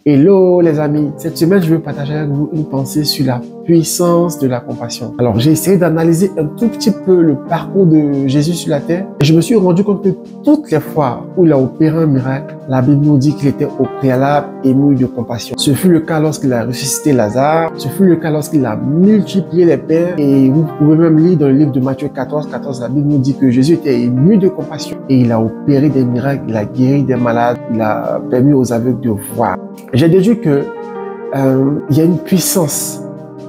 Hello les amis, cette semaine je veux partager avec vous une pensée sur la puissance de la compassion. Alors j'ai essayé d'analyser un tout petit peu le parcours de Jésus sur la terre et je me suis rendu compte que toutes les fois où il a opéré un miracle, la Bible nous dit qu'il était au préalable ému de compassion. Ce fut le cas lorsqu'il a ressuscité Lazare, ce fut le cas lorsqu'il a multiplié les pains et vous pouvez même lire dans le livre de Matthieu 14, la Bible nous dit que Jésus était ému de compassion et il a opéré des miracles, il a guéri des malades, il a permis aux aveugles de voir. J'ai déduit que il y a une puissance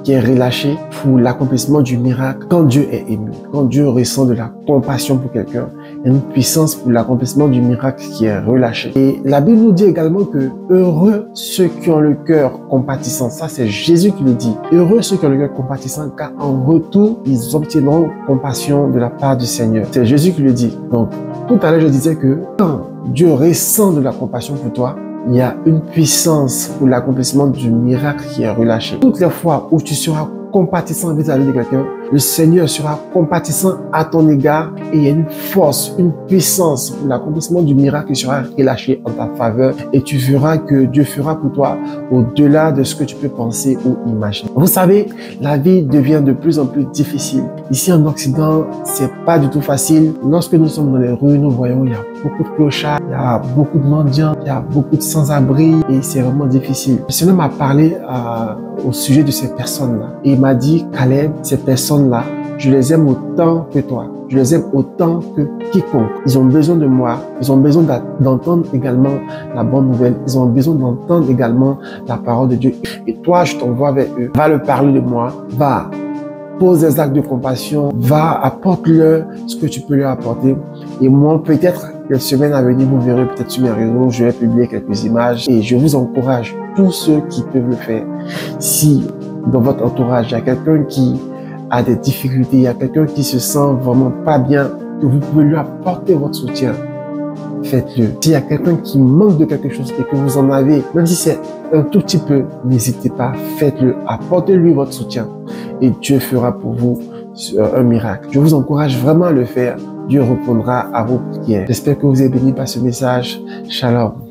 qui est relâchée pour l'accomplissement du miracle quand Dieu est ému, quand Dieu ressent de la compassion pour quelqu'un. Il y a une puissance pour l'accomplissement du miracle qui est relâchée. Et la Bible nous dit également que heureux ceux qui ont le cœur compatissant. Ça, c'est Jésus qui le dit. Heureux ceux qui ont le cœur compatissant, car en retour, ils obtiendront compassion de la part du Seigneur. C'est Jésus qui le dit. Donc, tout à l'heure, je disais que quand Dieu ressent de la compassion pour toi, il y a une puissance pour l'accomplissement du miracle qui est relâché. Toutes les fois où tu seras compatissant vis-à-vis de quelqu'un, le Seigneur sera compatissant à ton égard et il y a une force, une puissance pour l'accomplissement du miracle qui sera relâché en ta faveur et tu verras que Dieu fera pour toi au-delà de ce que tu peux penser ou imaginer. Vous savez, la vie devient de plus en plus difficile. Ici en Occident, c'est pas du tout facile. Lorsque nous sommes dans les rues, nous voyons il y a beaucoup de clochards, il y a beaucoup de mendiants, il y a beaucoup de sans-abri et c'est vraiment difficile. Le Seigneur m'a parlé au sujet de ces personnes-là et il m'a dit, Caleb, ces personnes-là, je les aime autant que toi. Je les aime autant que quiconque. Ils ont besoin de moi. Ils ont besoin d'entendre également la bonne nouvelle. Ils ont besoin d'entendre également la parole de Dieu. Et toi, je t'envoie vers eux. Va leur parler de moi. Va, pose des actes de compassion. Va, apporte-leur ce que tu peux leur apporter. Et moi, peut-être, les semaines à venir, vous verrez peut-être sur mes réseaux, je vais publier quelques images. Et je vous encourage, tous ceux qui peuvent le faire. Si dans votre entourage, il y a quelqu'un qui a des difficultés, il y a quelqu'un qui se sent vraiment pas bien, que vous pouvez lui apporter votre soutien, faites-le. S'il y a quelqu'un qui manque de quelque chose et que vous en avez, même si c'est un tout petit peu, n'hésitez pas, faites-le, apportez-lui votre soutien et Dieu fera pour vous un miracle. Je vous encourage vraiment à le faire. Dieu répondra à vos prières. J'espère que vous êtes bénis par ce message. Shalom.